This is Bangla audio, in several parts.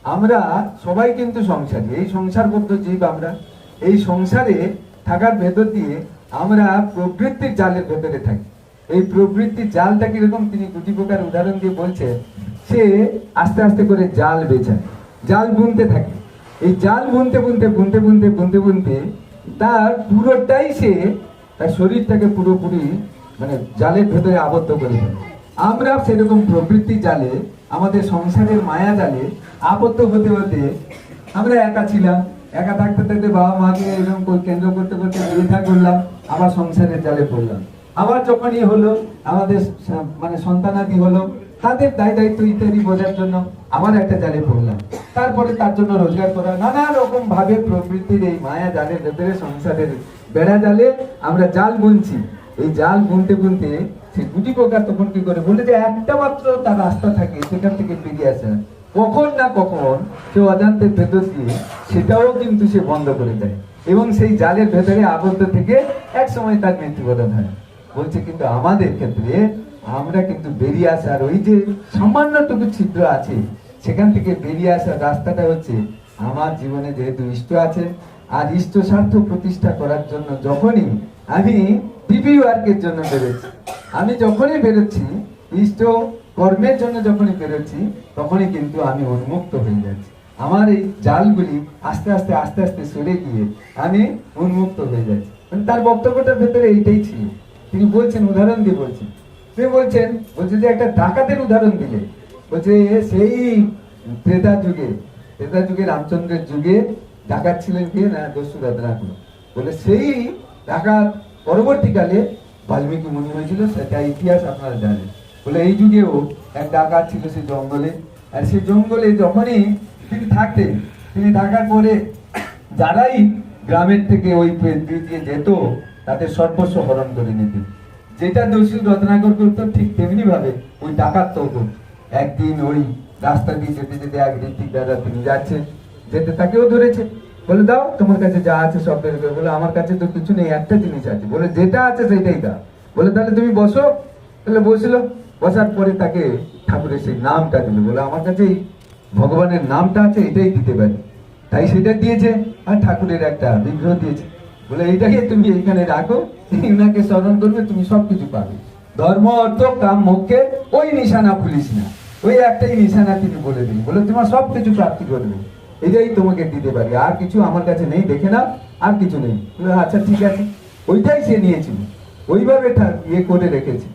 আমরা সবাই কিন্তু সংসারী, এই সংসারবদ্ধ জীব। আমরা এই সংসারে থাকার ভেতর দিয়ে আমরা প্রবৃত্তির জালের ভেতরে থাকি। এই প্রবৃত্তির জালটা কিরকম তিনি দুটি প্রকার উদাহরণ দিয়ে বলছে। সে আস্তে আস্তে করে জাল বেছায়, জাল বুনতে থাকে। এই জাল বুনতে বুনতে বুনতে বুনতে বুনতে বুনতে তার পুরোটাই সে তার শরীরটাকে পুরোপুরি মানে জালের ভেতরে আবদ্ধ করে ফেলে। আমরা সেরকম প্রবৃত্তি জালে, আমাদের সংসারের মায়া জালে আবদ্ধ হতে হতে আমরা একা ছিলাম। একা থাকতে থাকতে বাবা মাকে এরকম কেন্দ্র করতে করতে বিয়ে করলাম, আবার সংসারের জালে পড়লাম। আবার যখনই হলো আমাদের মানে সন্তানাদি হলো, তাদের দায় দায়িত্ব ইত্যাদি বোঝার জন্য আবার একটা জালে পড়লাম। তারপরে তার জন্য রোজগার করা, নানা রকম ভাবে প্রবৃত্তির এই মায়া জালের ভেতরে সংসারের বেড়া জালে আমরা জাল বুনছি। এই জাল বুনতে বুনতে সে গুটি পোকা তখন কি করে বলে যে একটা মাত্র তার রাস্তা থাকে সেখান থেকে বেরিয়ে আসে, কখন না কখন সে অজান্তের ভেতর দিয়ে সেটাও কিন্তু সে বন্ধ করে দেয় এবং সেই জালের ভেতরে আবদ্ধ থেকে এক সময় তার মৃত্যুবরণ হয়। বলছে কিন্তু আমাদের ক্ষেত্রে আমরা কিন্তু বেরিয়ে আসার ওই যে সামান্যটুকু ছিদ্র আছে, সেখান থেকে বেরিয়ে আসার রাস্তাটা হচ্ছে আমার জীবনে যেহেতু ইষ্ট আছে, আর ইষ্ট স্বার্থ প্রতিষ্ঠা করার জন্য যখনই আমি ডিবি ওয়ার্কের জন্য বেরোচ্ছি, আমি যখনই বেরোচ্ছি ইষ্ট কর্মের জন্য যখনই বেরোচ্ছি, তখনই কিন্তু আমি উন্মুক্ত হয়ে যাচ্ছি। আমার এই জালগুলি আস্তে আস্তে আস্তে আস্তে সরে গিয়ে আমি উন্মুক্ত হয়ে যাচ্ছি। তার বক্তব্যটার ভেতরে এইটাই ছিল। তিনি বলছেন, উদাহরণ দিয়ে বলছেন, তিনি বলছে যে একটা ডাকাতের উদাহরণ দিলে বলছে সেই ত্রেতা যুগে রামচন্দ্রের যুগে ডাকাত ছিলেন কে না দস্যুদাত রাখলো বলে, সেই ডাকাত পরবর্তীকালে বাল্মীকি মুনি হয়েছিল, সেটা ইতিহাস আপনারা জানেন। বলে এই যুগেও এক ডাকাত ছিল সে জঙ্গলে, আর সেই জঙ্গলে যখনই তিনি থাকতেন, তিনি থাকার পরে যারাই গ্রামের থেকে ওই দিয়ে যেত তাদের সর্বস্ব হরণ করে নিতেন। যেটা দস্যু রত্নাকর করতো ঠিক তেমনি ভাবে ওই ডাকাত তো করত। একদিন ওই রাস্তা দিয়ে যেতে যেতে এক ঋত্বিক দাদা তিনি যাচ্ছেন, যেতে তাকেও ধরেছে। বলে দাও তোমার কাছে যা আছে সব বের করে। বলে আমার কাছে তো কিছু নেই, একটা জিনিস আছে। বলে যেটা আছে সেটাই দাও। বলে তাহলে তুমি বসো। তাহলে বসলো, বসার পরে তাকে ঠাকুরের সেই নামটা দিল। বলে আমার কাছে ভগবানের নামটা আছে, এটাই দিতে পারি। তাই সেটা দিয়েছে, আর ঠাকুরের একটা বিগ্রহ দিয়েছে। বলে এইটাকে তুমি এইখানে রাখো, ওনাকে স্মরণ করবে, তুমি সবকিছু পাবে। ধর্ম অর্থ কাম মোক্ষে ওই নিশানা ভুলিস না, ওই একটাই নিশানা তিনি বলে দিন। বলে তোমার সবকিছু প্রাপ্তি করবে, এটাই তোমাকে দিতে পারি, আর কিছু আমার কাছে নেই, দেখে না আর কিছু নেই। আচ্ছা ঠিক আছে, ওইটাই সে নিয়েছিল, ওইভাবে ইয়ে করে রেখেছে।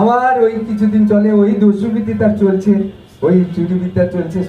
আবার ওই কিছুদিন চলে, ওই দস্যুবৃত্তি তার চলছে, ওই চুরিবিদ্যা চলছে।